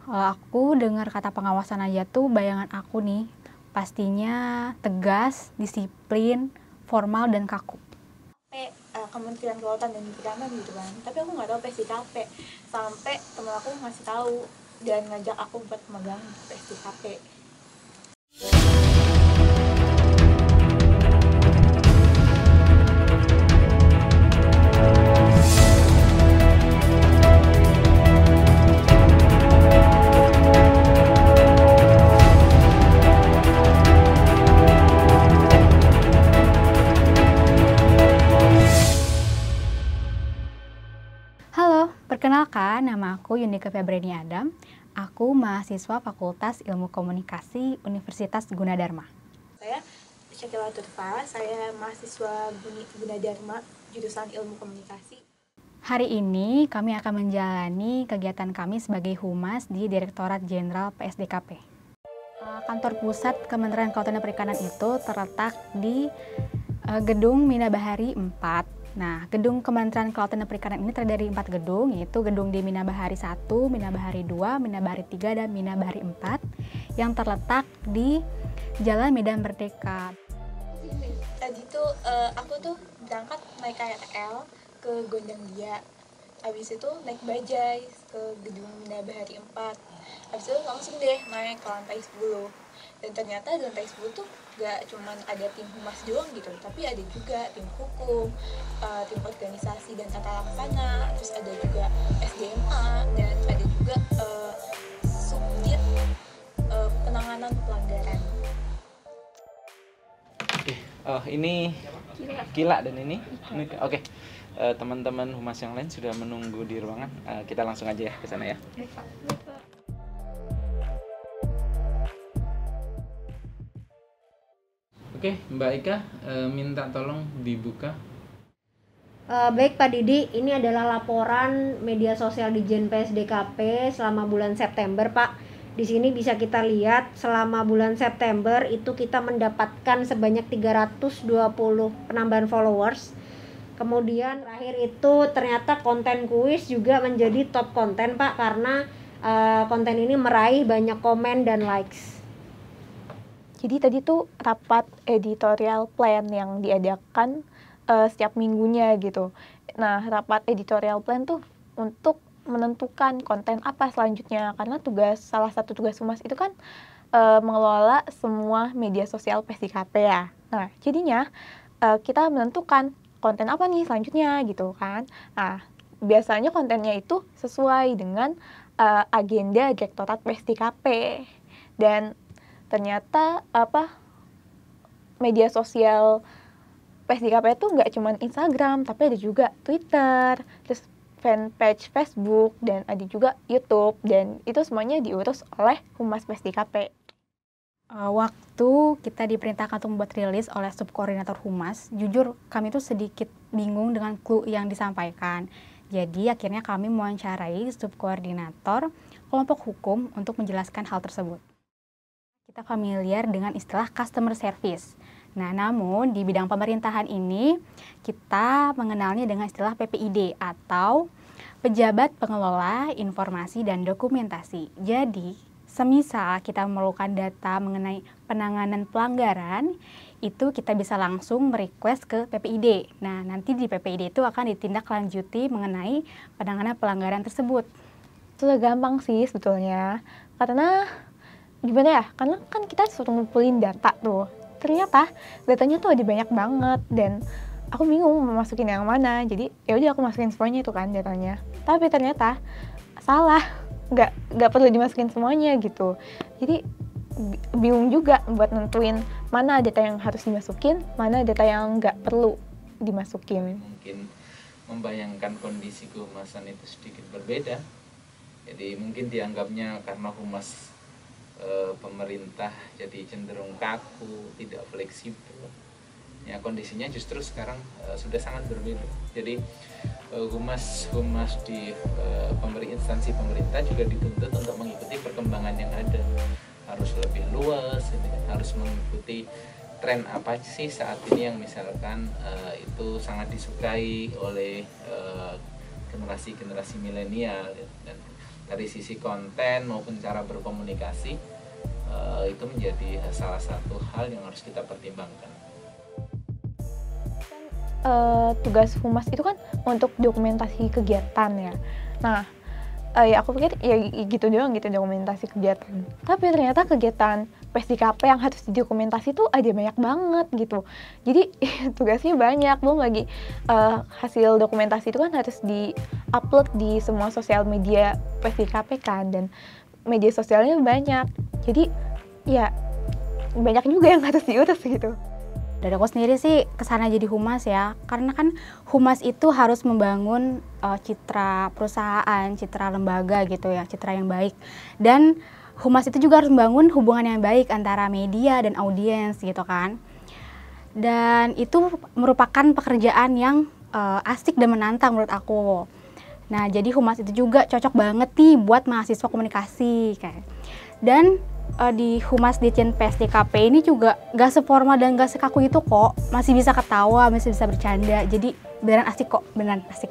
Kalau aku dengar kata pengawasan aja tuh bayangan aku nih, pastinya tegas, disiplin, formal, dan kaku. Kementerian Kelautan dan Perikanan gitu kan, tapi aku nggak tahu PSDKP sampai temen aku ngasih tahu dan ngajak aku buat megang PSDKP. Halo, perkenalkan nama aku Yunike Febreni Adam. Aku mahasiswa Fakultas Ilmu Komunikasi Universitas Gunadarma. Saya Syakila Turfa, saya mahasiswa Gunadarma jurusan Ilmu Komunikasi. Hari ini kami akan menjalani kegiatan kami sebagai Humas di Direktorat Jenderal PSDKP. Kantor pusat Kementerian Kelautan dan Perikanan itu terletak di Gedung Mina Bahari 4. Nah, gedung Kementerian Kelautan dan Perikanan ini terdiri dari 4 gedung, yaitu gedung di Mina Bahari 1, Mina Bahari 2, Mina Bahari 3, dan Mina Bahari 4 yang terletak di Jalan Medan Merdeka. Tadi tuh aku tuh berangkat naik KRL ke Gondangdia. Habis itu naik bajai ke gedung Mina Bahari 4. Habis itu langsung deh naik ke lantai 10. Dan ternyata di lantai 10 tuh gak cuman ada tim humas doang gitu, tapi ada juga tim hukum, tim organisasi dan tata laksana, terus ada juga SDMA, dan ada juga subdit penanganan pelanggaran. Ini Kila dan ini oke. Teman-teman humas yang lain sudah menunggu di ruangan. Kita langsung aja ya ke sana ya. Oke, Mbak Ika, minta tolong dibuka. Baik Pak Didi, ini adalah laporan media sosial Ditjen PSDKP selama bulan September Pak. Di sini bisa kita lihat selama bulan September itu kita mendapatkan sebanyak 320 penambahan followers. Kemudian terakhir itu ternyata konten kuis juga menjadi top konten Pak, karena konten ini meraih banyak komen dan likes. Jadi tadi tuh rapat editorial plan yang diadakan setiap minggunya gitu. Nah, rapat editorial plan tuh untuk menentukan konten apa selanjutnya, karena salah satu tugas humas itu kan mengelola semua media sosial PSDKP ya. Nah, jadinya kita menentukan konten apa nih selanjutnya gitu kan. Nah, biasanya kontennya itu sesuai dengan agenda Direktorat PSDKP. Dan ternyata media sosial PSDKP itu nggak cuma Instagram, tapi ada juga Twitter, terus fanpage Facebook, dan ada juga YouTube, dan itu semuanya diurus oleh Humas PSDKP. Waktu kita diperintahkan untuk membuat rilis oleh subkoordinator Humas, jujur kami tuh sedikit bingung dengan clue yang disampaikan. Jadi akhirnya kami mewawancarai subkoordinator kelompok hukum untuk menjelaskan hal tersebut. Kita familiar dengan istilah customer service. Nah, namun di bidang pemerintahan ini kita mengenalnya dengan istilah PPID atau Pejabat Pengelola Informasi dan Dokumentasi. Jadi, semisal kita memerlukan data mengenai penanganan pelanggaran, itu kita bisa langsung merequest ke PPID. Nah, nanti di PPID itu akan ditindaklanjuti mengenai penanganan pelanggaran tersebut. Itu gampang sih sebetulnya, karena gimana ya, karena kan kita suruh ngumpulin data tuh, ternyata datanya tuh ada banyak banget dan aku bingung mau masukin yang mana. Jadi ya udah aku masukin semuanya itu kan datanya, tapi ternyata salah, nggak perlu dimasukin semuanya gitu. Jadi bingung juga buat nentuin mana data yang harus dimasukin, mana data yang nggak perlu dimasukin. Mungkin membayangkan kondisi kehumasan itu sedikit berbeda. Jadi mungkin dianggapnya karena humas pemerintah jadi cenderung kaku, tidak fleksibel. Ya, kondisinya justru sekarang sudah sangat berbeda. Jadi humas di instansi pemerintah juga dituntut untuk mengikuti perkembangan yang ada, harus lebih luas, harus mengikuti tren apa sih saat ini yang misalkan itu sangat disukai oleh generasi milenial, dan dari sisi konten maupun cara berkomunikasi, itu menjadi salah satu hal yang harus kita pertimbangkan. Tugas humas itu kan untuk dokumentasi kegiatan ya. Nah, ya aku pikir ya gitu doang gitu, dokumentasi kegiatan. Tapi ternyata kegiatan PSDKP yang harus didokumentasi tuh ada banyak banget gitu. Jadi tugasnya banyak, belum lagi hasil dokumentasi itu kan harus di-upload di semua sosial media PSDKP kan, dan media sosialnya banyak. Jadi ya banyak juga yang harus diurus gitu. Dari aku sendiri sih kesana jadi humas ya, karena kan humas itu harus membangun citra perusahaan, citra lembaga gitu ya, citra yang baik. Dan humas itu juga harus membangun hubungan yang baik antara media dan audiens gitu kan. Dan itu merupakan pekerjaan yang asik dan menantang menurut aku. Nah, jadi humas itu juga cocok banget nih buat mahasiswa komunikasi kayak. Dan di Humas Ditjen PSDKP ini juga gak seformal dan gak sekaku itu kok. Masih bisa ketawa, masih bisa bercanda. Jadi beneran asik kok, beneran asik.